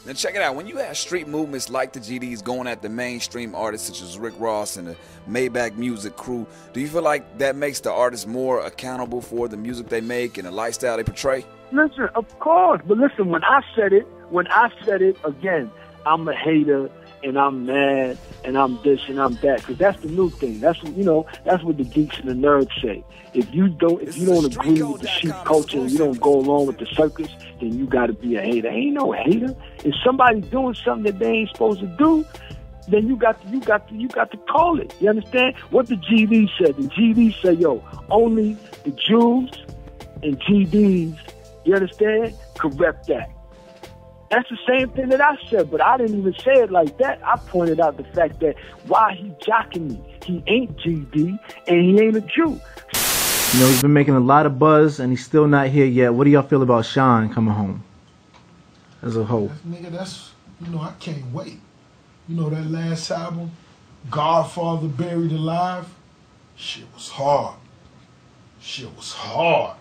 Now check it out, when you have street movements like the GDs going at the mainstream artists such as Rick Ross and the Bacc music crew, do you feel like that makes the artists more accountable for the music they make and the lifestyle they portray? Listen, of course, but listen, when I said it again, I'm a hater and I'm mad and I'm this and I'm that, because that's the new thing. That's what the geeks and the nerds say. If you don't agree with the sheep culture and you don't go along with the circus, then you got to be a hater. Ain't no hater. If somebody's doing something that they ain't supposed to do, then you got to call it. You understand what the GD said? The GD said, yo, only the Jews and GDs, you understand, correct that. That's the same thing that I said, but I didn't even say it like that. I pointed out the fact that why he jocking me. He ain't GD and he ain't a Jew. You know, he's been making a lot of buzz and he's still not here yet. What do y'all feel about Shyne coming home as a whole? Nigga, I can't wait. You know, that last album, Godfather Buried Alive, shit was hard. Shit was hard.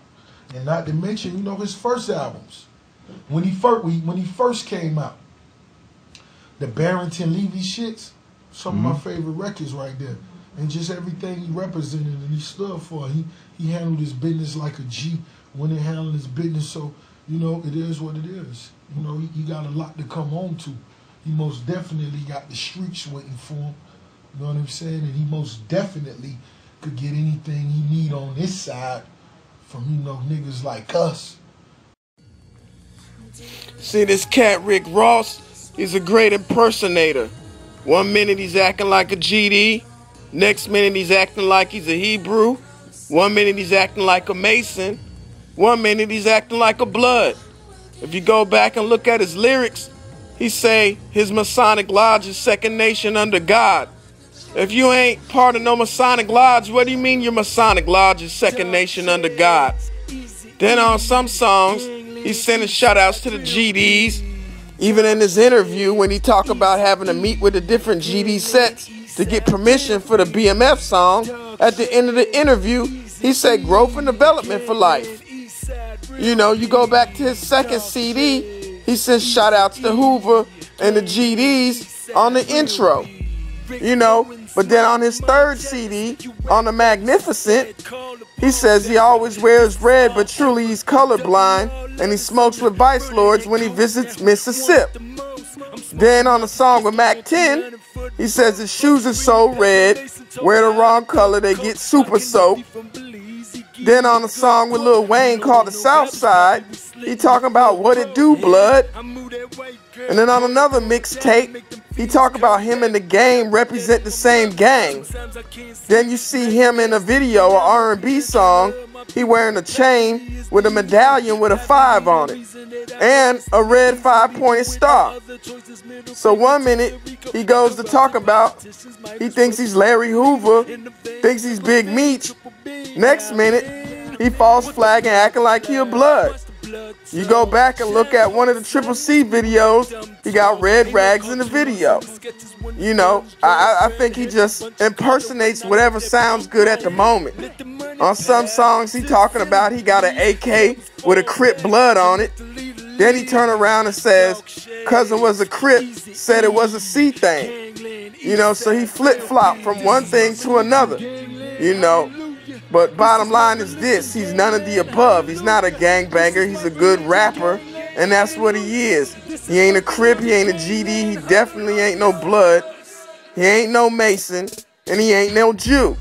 And not to mention, his first albums. When he first came out, the Barrington Levy shits, some of my favorite records right there. And just everything he represented and he stood for. He handled his business like a G when he handled his business. So, it is what it is. He got a lot to come on to. He most definitely got the streets waiting for him. You know what I'm saying? And he most definitely could get anything he need on this side from, niggas like us. See this cat Rick Ross, he's a great impersonator. 1 minute he's acting like a GD, next minute he's acting like he's a Hebrew, 1 minute he's acting like a Mason, 1 minute he's acting like a Blood. If you go back and look at his lyrics, he say his Masonic Lodge is second nation under God. If you ain't part of no Masonic Lodge, what do you mean your Masonic Lodge is second nation under God? Then on some songs, he's sending shout-outs to the GDs. Even in his interview, when he talk about having to meet with the different GD sets to get permission for the BMF song, at the end of the interview, he said growth and development for life. You go back to his second CD, he sends shout-outs to Hoover and the GDs on the intro. But then on his third CD, on the Magnificent, he says he always wears red, but truly he's colorblind, and he smokes with vice lords when he visits Mississippi. Then on the song with Mac 10, he says his shoes are so red, wear the wrong color, they get super soaked. Then on the song with Lil Wayne called The South Side, he talking about what it do, blood. And then on another mixtape, he talk about him and the game represent the same gang. Then you see him in a video, an R&B song, he wearing a chain with a medallion with a 5 on it and a red 5-pointed star. So 1 minute he goes to talk about he thinks he's Larry Hoover, thinks he's Big Meech. Next minute he false flag and acting like he a Blood. You go back and look at one of the Triple C videos, he got red rags in the video. I think he just impersonates whatever sounds good at the moment. On some songs he talking about he got an AK with a Crip blood on it. Then he turn around and says, cousin was a Crip, said it was a C thing. So he flip-flop from one thing to another. But bottom line is this, he's none of the above. He's not a gangbanger, he's a good rapper, and that's what he is. He ain't a Crip, he ain't a GD, he definitely ain't no Blood, he ain't no Mason, and he ain't no Jew.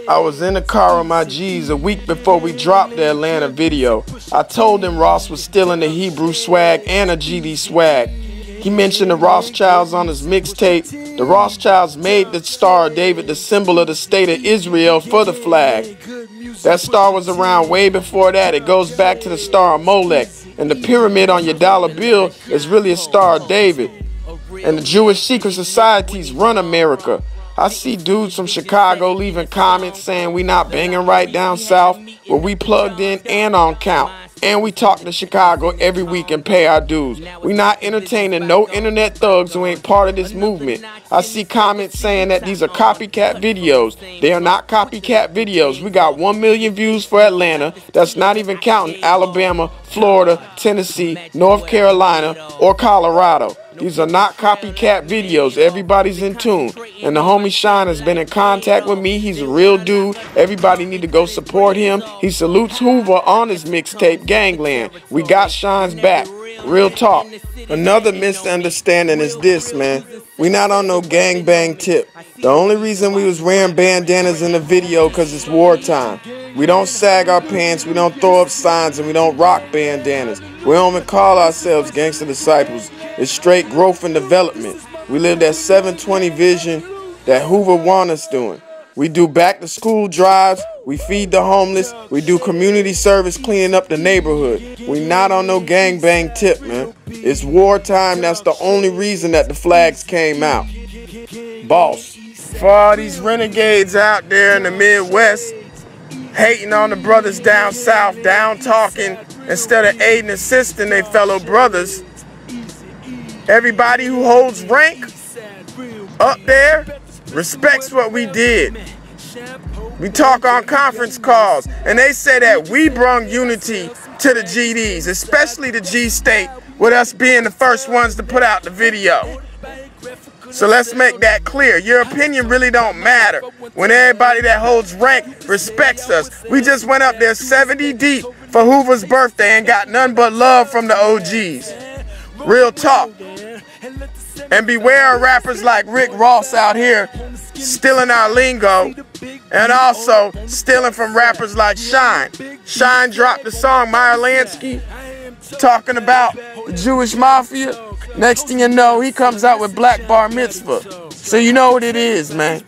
I was in the car with my G's a week before we dropped the Atlanta video. I told him Ross was still in the Hebrew swag and a GD swag. He mentioned the Rothschilds on his mixtape. The Rothschilds made the Star of David the symbol of the state of Israel for the flag. That star was around way before that. It goes back to the Star of Molech. And the pyramid on your dollar bill is really a Star of David. And the Jewish secret societies run America. I see dudes from Chicago leaving comments saying we not banging right down south, but we plugged in and on count. And we talk to Chicago every week and pay our dues. We not entertaining no internet thugs who ain't part of this movement. I see comments saying that these are copycat videos. They are not copycat videos. We got 1 million views for Atlanta. That's not even counting Alabama, Florida, Tennessee, North Carolina, or Colorado. These are not copycat videos. Everybody's in tune. And the homie Shyne has been in contact with me. He's a real dude. Everybody need to go support him. He salutes Hoover on his mixtape, Gangland. We got Shyne's back. Real talk. Another misunderstanding is this, man. We not on no gangbang tip. The only reason we was wearing bandanas in the video because it's wartime. We don't sag our pants, we don't throw up signs, and we don't rock bandanas. We don't even call ourselves gangster disciples. It's straight growth and development. We live that 720 vision that Hoover want us doing. We do back to school drives, we feed the homeless, we do community service cleaning up the neighborhood. We not on no gangbang tip, man. It's wartime, that's the only reason that the flags came out. Boss. For all these renegades out there in the Midwest, hating on the brothers down south, down talking, instead of aiding and assisting their fellow brothers, everybody who holds rank up there respects what we did. We talk on conference calls, and they say that we brung unity to the GDs, especially the G-State, with us being the first ones to put out the video. So let's make that clear. Your opinion really don't matter when everybody that holds rank respects us. We just went up there 70 deep for Hoover's birthday and got none but love from the OGs. Real talk. And beware of rappers like Rick Ross out here stealing our lingo and also stealing from rappers like Shyne. Shyne dropped the song Meyer Lansky talking about the Jewish mafia. Next thing you know, he comes out with Black Bar Mitzvah. So you know what it is, man.